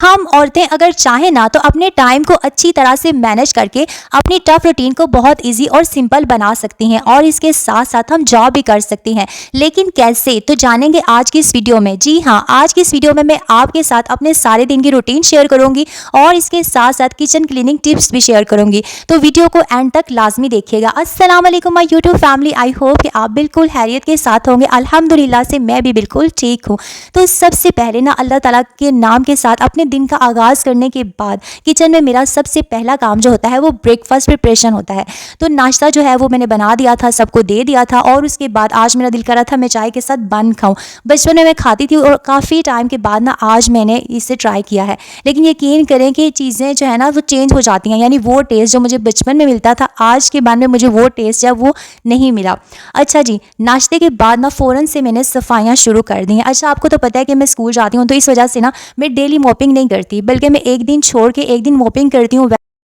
हम औरतें अगर चाहें ना तो अपने टाइम को अच्छी तरह से मैनेज करके अपनी टफ रूटीन को बहुत इजी और सिंपल बना सकती हैं और इसके साथ साथ हम जॉब भी कर सकती हैं। लेकिन कैसे, तो जानेंगे आज की इस वीडियो में। जी हाँ, आज की इस वीडियो में मैं आपके साथ अपने सारे दिन की रूटीन शेयर करूंगी और इसके साथ साथ किचन क्लीनिंग टिप्स भी शेयर करूंगी। तो वीडियो को एंड तक लाजमी देखिएगा। अस्सलाम वालेकुम my YouTube family, I hope कि आप बिल्कुल खैरियत के साथ होंगे। अल्हम्दुलिल्लाह से मैं भी बिल्कुल ठीक हूँ। तो सबसे पहले ना अल्लाह ताला के नाम के साथ अपने दिन का आगाज़ करने के बाद किचन में मेरा सबसे पहला काम जो होता है वो ब्रेकफास्ट प्रिपरेशन होता है। तो नाश्ता जो है वो मैंने बना दिया था, सबको दे दिया था और उसके बाद आज मेरा दिल कर रहा था मैं चाय के साथ बन खाऊं। बचपन में मैं खाती थी और काफ़ी टाइम के बाद ना आज मैंने इसे ट्राई किया है, लेकिन यकीन करें कि चीज़ें जो है ना वो चेंज हो जाती हैं। यानी वो टेस्ट जो मुझे बचपन में मिलता था, आज के बाद में मुझे वो टेस्ट जो है वो नहीं मिला। अच्छा जी, नाश्ते के बाद ना फ़ौरन से मैंने सफाइयाँ शुरू कर दी हैं। अच्छा, आपको तो पता है कि मैं स्कूल जाती हूँ, तो इस वजह से ना मैं डेली मॉपिंग नहीं करती, बल्कि मैं एक दिन छोड़ के एक दिन मॉपिंग करती हूँ।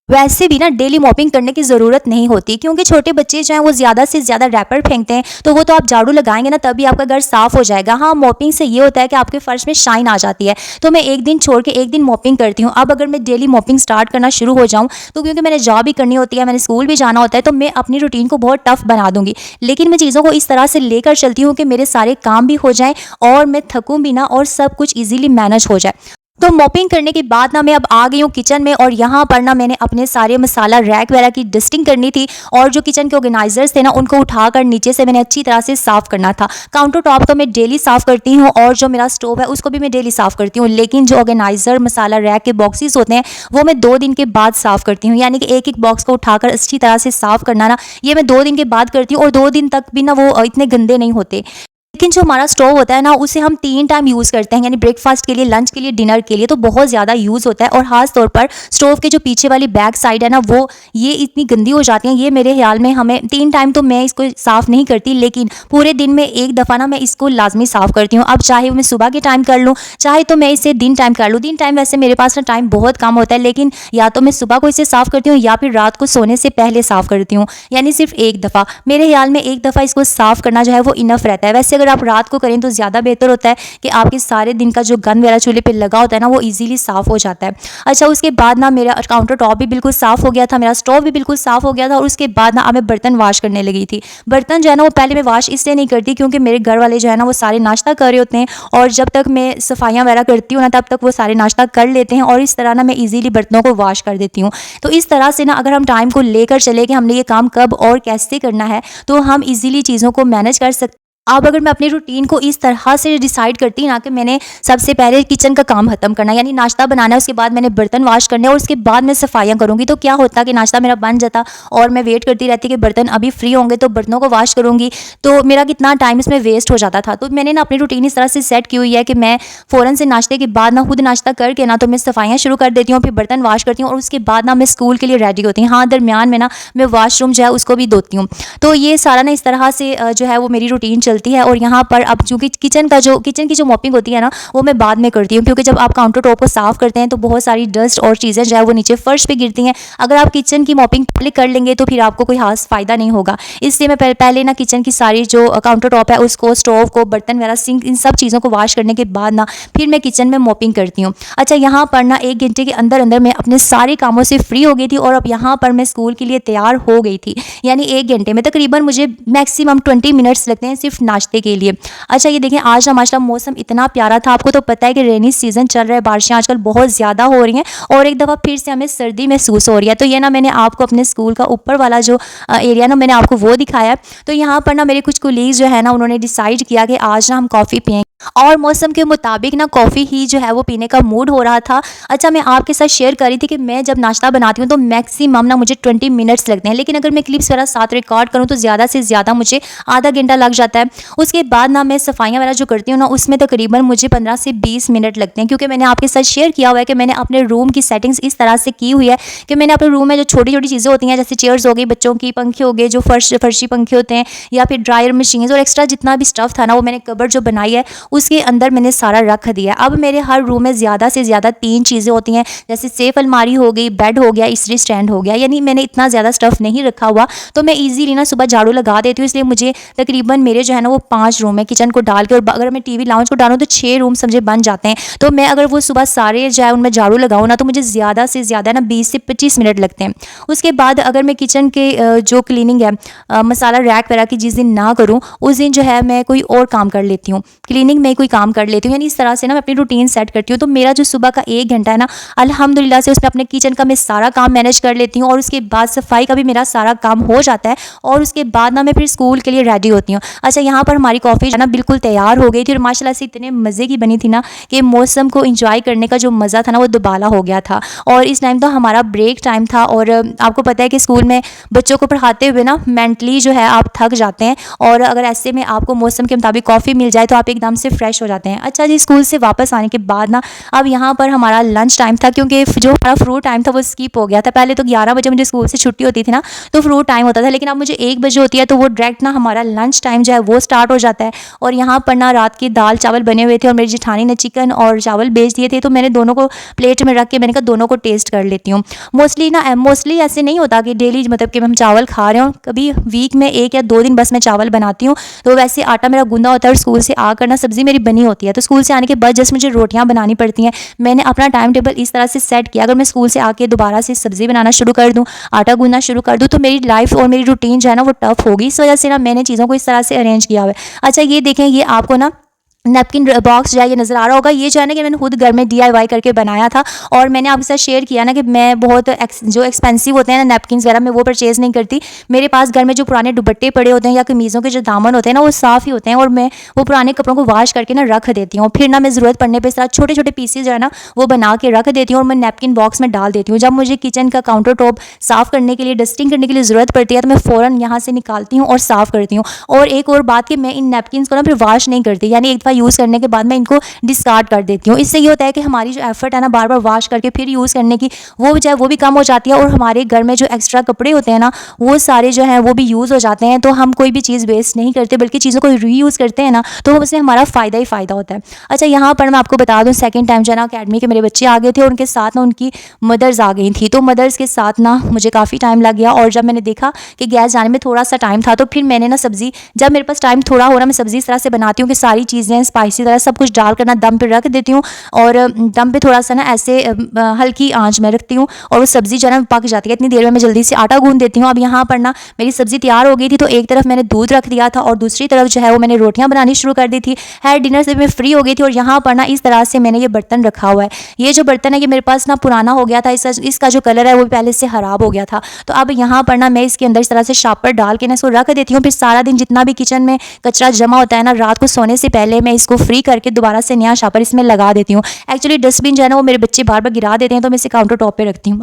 वैसे भी ना डेली मॉपिंग करने की ज़रूरत नहीं होती, क्योंकि छोटे बच्चे जो हैं वो ज़्यादा से ज़्यादा रैपर फेंकते हैं, तो वो तो आप झाड़ू लगाएंगे ना तभी आपका घर साफ़ हो जाएगा। हाँ, मॉपिंग से ये होता है कि आपके फर्श में शाइन आ जाती है। तो मैं एक दिन छोड़ के एक दिन मॉपिंग करती हूँ। अब अगर मैं डेली मॉपिंग स्टार्ट करना शुरू हो जाऊँ तो क्योंकि मैंने जॉब भी करनी होती है, मैंने स्कूल भी जाना होता है, तो मैं अपनी रूटीन को बहुत टफ बना दूंगी। लेकिन मैं चीज़ों को इस तरह से लेकर चलती हूँ कि मेरे सारे काम भी हो जाएँ और मैं थकूँ भी ना और सब कुछ ईजिली मैनेज हो जाए। तो मॉपिंग करने के बाद ना मैं अब आ गई हूँ किचन में और यहाँ पर ना मैंने अपने सारे मसाला रैक वगैरह की डस्टिंग करनी थी और जो किचन के ऑर्गेनाइजर्स थे ना उनको उठाकर नीचे से मैंने अच्छी तरह से साफ़ करना था। काउंटर टॉप तो मैं डेली साफ़ करती हूँ और जो मेरा स्टोव है उसको भी मैं डेली साफ़ करती हूँ, लेकिन जो ऑर्गेनाइजर मसाला रैक के बॉक्सेस होते हैं वो मैं 2 दिन के बाद साफ़ करती हूँ। यानी कि एक एक बॉक्स को उठाकर अच्छी तरह से साफ़ करना ना, ये मैं 2 दिन के बाद करती हूँ और 2 दिन तक भी ना वो इतने गंदे नहीं होते। लेकिन जो हमारा स्टोव होता है ना उसे हम 3 टाइम यूज़ करते हैं, यानी ब्रेकफास्ट के लिए, लंच के लिए, डिनर के लिए, तो बहुत ज़्यादा यूज़ होता है। और ख़ास तौर पर स्टोव के जो पीछे वाली बैक साइड है ना वो ये इतनी गंदी हो जाती है। ये मेरे ख्याल में हमें 3 टाइम तो मैं इसको साफ़ नहीं करती, लेकिन पूरे दिन में एक दफ़ा ना मैं इसको लाजमी साफ़ करती हूँ। अब चाहे मैं सुबह के टाइम कर लूँ, चाहे तो मैं इसे दिन टाइम कर लूँ। दिन टाइम वैसे मेरे पास ना टाइम बहुत कम होता है, लेकिन या तो मैं सुबह को इसे साफ़ करती हूँ या फिर रात को सोने से पहले साफ़ करती हूँ, यानी सिर्फ एक दफ़ा। मेरे ख्याल में एक दफ़ा इसको साफ़ करना जो है वो इनफ रहता है। वैसे अगर आप रात को करें तो ज़्यादा बेहतर होता है कि आपके सारे दिन का जो गंद वगैरह चूल्हे पे लगा होता है ना वो इजीली साफ़ हो जाता है। अच्छा, उसके बाद ना मेरा काउंटर टॉप भी बिल्कुल साफ़ हो गया था, मेरा स्टोव भी बिल्कुल साफ़ हो गया था और उसके बाद ना अब मैं बर्तन वॉश करने लगी थी। बर्तन जो है ना वो पहले मैं वॉश इसलिए नहीं करती क्योंकि मेरे घर वाले जो है ना वो सारे नाश्ता कर रहे होते हैं और जब तक मैं सफाइयाँ वगैरह करती हूँ ना तब तक वो सारे नाश्ता कर लेते हैं और इस तरह ना मैं ईजिली बर्तनों को वॉश कर देती हूँ। तो इस तरह से ना अगर हम टाइम को लेकर चले कि हमने ये काम कब और कैसे करना है तो हम ईजिली चीज़ों को मैनेज कर सकते। अब अगर मैं अपनी रूटीन को इस तरह से डिसाइड करती ना कि मैंने सबसे पहले किचन का काम खत्म करना, यानी नाश्ता बनाना है, उसके बाद मैंने बर्तन वॉश करने और उसके बाद मैं सफाइयाँ करूँगी, तो क्या होता कि नाश्ता मेरा बन जाता और मैं वेट करती रहती कि बर्तन अभी फ्री होंगे तो बर्तनों को वॉश करूँगी, तो मेरा कितना टाइम इसमें वेस्ट हो जाता था। तो मैंने ना अपनी रूटीन इस तरह से सेट की हुई है कि मैं फ़ौरन से नाश्ते के बाद ना खुद नाश्ता करके ना तो मैं सफाइयाँ शुरू कर देती हूँ, फिर बर्तन वॉश करती हूँ और उसके बाद ना मैं स्कूल के लिए रेडी होती हूँ। हाँ, दरमियान में ना मैं वॉशरूम जो है उसको भी धोती हूँ। तो ये सारा ना इस तरह से जो है वो मेरी रूटीन चलती है। और यहाँ पर अब चूँकि किचन की जो मॉपिंग होती है ना वो मैं बाद में करती हूँ, क्योंकि जब आप काउंटर टॉप को साफ़ करते हैं तो बहुत सारी डस्ट और चीज़ें जो है वो नीचे फर्श पे गिरती हैं। अगर आप किचन की मॉपिंग पहले कर लेंगे तो फिर आपको कोई खास फ़ायदा नहीं होगा। इसलिए मैं पहले ना किचन की सारी जो काउंटर टॉप है उसको, स्टोव को, बर्तन वगैरह, सिंक, इन सब चीज़ों को वॉश करने के बाद ना फिर मैं किचन में मॉपिंग करती हूँ। अच्छा, यहाँ पर ना 1 घंटे के अंदर अंदर मैं अपने सारे कामों से फ्री हो गई थी और अब यहाँ पर मैं स्कूल के लिए तैयार हो गई थी। यानी 1 घंटे में तकरीबन मुझे मैक्सिमम 20 मिनट्स लगते हैं सिर्फ नाश्ते के लिए। अच्छा, ये देखें आज ना माशाल्लाह मौसम इतना प्यारा था। आपको तो पता है कि रेनी सीज़न चल रहा है, बारिशें आजकल बहुत ज़्यादा हो रही हैं और एक दफ़ा फिर से हमें सर्दी महसूस हो रही है। तो ये ना मैंने आपको अपने स्कूल का ऊपर वाला जो एरिया ना मैंने आपको वो दिखाया। तो यहाँ पर ना मेरे कुछ कोलीग्स जो है ना उन्होंने डिसाइड किया कि आज ना हम कॉफ़ी पिएंगे और मौसम के मुताबिक ना कॉफ़ी ही जो है वो पीने का मूड हो रहा था। अच्छा, मैं आपके साथ शेयर कर रही थी कि मैं जब नाश्ता बनाती हूँ तो मैक्सिमम ना मुझे 20 मिनट्स लगते हैं, लेकिन अगर मैं क्लिप्स वगैरह साथ रिकॉर्ड करूँ तो ज़्यादा से ज़्यादा मुझे आधा घंटा लग जाता है। उसके बाद ना मैं सफाइयाँ वगैरह जो करती हूँ ना उसमें तकरीबन मुझे 15 से 20 मिनट लगते हैं, क्योंकि मैंने आपके साथ शेयर किया हुआ है कि मैंने अपने रूम की सेटिंग्स इस तरह से की हुई है कि मैंने अपने रूम में जो छोटी छोटी चीज़ें होती हैं जैसे चेयर्स हो गई, बच्चों की पंखे हो गए, जो फर्शी पंखे होते हैं या फिर ड्रायर मशीन्स और एक्स्ट्रा जितना भी स्टफ़ था ना वो मैंने कबर्ड जो बनाई है उसके अंदर मैंने सारा रख दिया। अब मेरे हर रूम में ज़्यादा से ज़्यादा 3 चीज़ें होती हैं, जैसे सेफ अलमारी हो गई, बेड हो गया, इस्त्री स्टैंड हो गया, यानी मैंने इतना ज़्यादा स्टफ़ नहीं रखा हुआ। तो मैं ईज़िली ना सुबह झाड़ू लगा देती हूँ, इसलिए मुझे तकरीबन मेरे जो है ना वो 5 रूम है किचन को डाल के, और अगर मैं टीवी लाउंज को डालूँ तो 6 रूम समझे बन जाते हैं। तो मैं अगर वो सुबह सारे जो है उनमें झाड़ू लगाऊँ ना, तो मुझे ज़्यादा से ज़्यादा ना 20 से 25 मिनट लगते हैं। उसके बाद अगर मैं किचन के जो क्लीनिंग है, मसाला रैक वगैरह की जिस दिन ना करूँ, उस दिन जो है मैं कोई और काम कर लेती हूँ, क्लीनिंग में कोई काम कर लेती हूँ। यानी इस तरह से ना मैं अपनी रूटीन सेट करती हूँ। तो मेरा जो सुबह का 1 घंटा है ना, अल्हम्दुलिल्लाह से उसमें अपने किचन का मैं सारा काम मैनेज कर लेती हूँ, और उसके बाद सफाई का भी मेरा सारा काम हो जाता है, और उसके बाद ना मैं फिर स्कूल के लिए रेडी होती हूँ। अच्छा, यहाँ पर हमारी कॉफ़ी जो है ना बिल्कुल तैयार हो गई थी, और माशाल्लाह से इतने मज़े की बनी थी ना कि मौसम को इंजॉय करने का जो मज़ा था ना वो दुबाला हो गया था। और इस टाइम तो हमारा ब्रेक टाइम था, और आपको पता है कि स्कूल में बच्चों को पढ़ाते हुए ना मेंटली जो है आप थक जाते हैं, और अगर ऐसे में आपको मौसम के मुताबिक कॉफ़ी मिल जाए तो आप एकदम से फ्रेश हो जाते हैं। अच्छा जी, स्कूल से वापस आने के बाद ना अब यहाँ पर हमारा लंच टाइम था, क्योंकि जो हमारा फ्रूट टाइम था वो स्किप हो गया था। पहले तो 11 बजे मुझे स्कूल से छुट्टी होती थी ना, तो फ्रूट टाइम होता था, लेकिन अब मुझे 1 बजे होती है, तो वो डायरेक्ट ना हमारा लंच टाइम जो है वो स्टार्ट हो जाता है। और यहाँ पर ना रात की दाल चावल बने हुए थे, और मेरी जेठानी ने चिकन और चावल भेज दिए थे, तो मैंने दोनों को प्लेट में रख के मैंने कहा दोनों को टेस्ट कर लेती हूँ। मोस्टली ऐसे नहीं होता कि डेली मतलब कि हम चावल खा रहे हो, कभी वीक में 1 या 2 दिन बस मैं चावल बनाती हूँ। तो वैसे आटा मेरा गूंदा होता है, और स्कूल से आकर ना सब्ज़ी मेरी बनी होती है, तो स्कूल से आने के बाद जस्ट मुझे रोटियाँ बनानी पड़ती हैं। मैंने अपना टाइम टेबल इस तरह से सेट किया, अगर मैं स्कूल से आके दोबारा से सब्ज़ी बनाना शुरू कर दूँ, आटा गूंदना शुरू कर दूँ, तो मेरी लाइफ और मेरी रूटीन जो है ना वो टफ होगी। इस वजह से ना मैंने चीज़ों को इस तरह से अरेंज किया हुआ है। अच्छा, ये देखें, ये आपको ना नैपकिन बॉक्स जो है ये नज़र आ रहा होगा, ये जो है ना कि मैंने खुद घर में DIY करके बनाया था, और मैंने आपके साथ शेयर किया ना कि मैं बहुत जो एक्सपेंसिव होते हैं ना नैपकिन्स वगैरह, मैं वो परचेज़ नहीं करती। मेरे पास घर में जो पुराने दुपट्टे पड़े होते हैं या कमीज़ों के जो दामन होते हैं ना वो साफ़ ही होते हैं, और मैं वो पुराने कपड़ों को वॉश करके ना रख देती हूँ। फिर ना मैं ज़रूरत पड़ने पर इस तरह छोटे छोटे पीसेज जो है ना वो बना के रख देती हूँ, और मैं नैपकिन बॉक्स में डाल देती हूँ। जब मुझे किचन का काउंटर टॉप साफ़ करने के लिए, डस्टिंग करने के लिए ज़रूरत पड़ती है, तो मैं फ़ौरन यहाँ से निकालती हूँ और साफ़ करती हूँ। और एक और बात कि मैं इन नैपकिन्स को ना फिर वॉश नहीं करती, यानी एक दफ़ा यूज़ करने के बाद मैं इनको डिस्कार्ड कर देती हूँ। इससे ये होता है कि हमारी जो एफर्ट है ना बार बार वॉश करके फिर यूज़ करने की, वो जो है वो भी कम हो जाती है, और हमारे घर में जो एक्स्ट्रा कपड़े होते हैं ना वो सारे जो हैं वो भी यूज़ हो जाते हैं। तो हम कोई भी चीज़ वेस्ट नहीं करते, बल्कि चीज़ों को रीयूज़ करते हैं ना, तो उसमें हमारा फ़ायदा ही फ़ायदा होता है। अच्छा, यहाँ पर मैं आपको बता दूँ, सेकेंड टाइम जो है ना अकेडमी के मेरे बच्चे आ गए थे, और उनके साथ ना उनकी मदर्स आ गई थी, तो मदर्स के साथ ना मुझे काफ़ी टाइम लग गया। और जब मैंने देखा कि गैस जाने में थोड़ा सा टाइम था, तो फिर मैंने ना सब्ज़ी, जब मेरे पास टाइम थोड़ा हो रहा, मैं सब्ज़ी इस तरह से बनाती हूँ कि सारी चीज़ें स्पाइसी तरह सब कुछ डालकर ना दम पे रख देती हूँ, और दम पे थोड़ा सा ना ऐसे हल्की आंच में रखती हूँ, और वो सब्ज़ी जो है ना पक जाती है। इतनी देर में मैं जल्दी से आटा गूंद देती हूँ। अब यहाँ पर ना मेरी सब्ज़ी तैयार हो गई थी, तो एक तरफ मैंने दूध रख दिया था, और दूसरी तरफ जो है वो मैंने रोटियाँ बनानी शुरू कर दी थी। डिनर से मैं फ्री हो गई थी, और यहाँ पर ना इस तरह से मैंने ये बर्तन रखा हुआ है। ये जो बर्तन है ये मेरे पास ना पुराना हो गया था, इसका जो कलर है वो पहले से ख़राब हो गया था। तो अब यहाँ पर ना मैं इसके अंदर इस तरह से शापर डाल के ना इसको रख देती हूँ। फिर सारा दिन जितना भी किचन में कचरा जमा होता है ना, रात को सोने से पहले मैं इसको फ्री करके दोबारा से नया शापर इसमें लगा देती हूँ। एक्चुअली डस्टबिन जो है ना वो मेरे बच्चे बार बार गिरा देते हैं, तो मैं इसे काउंटर टॉप पे रखती हूँ।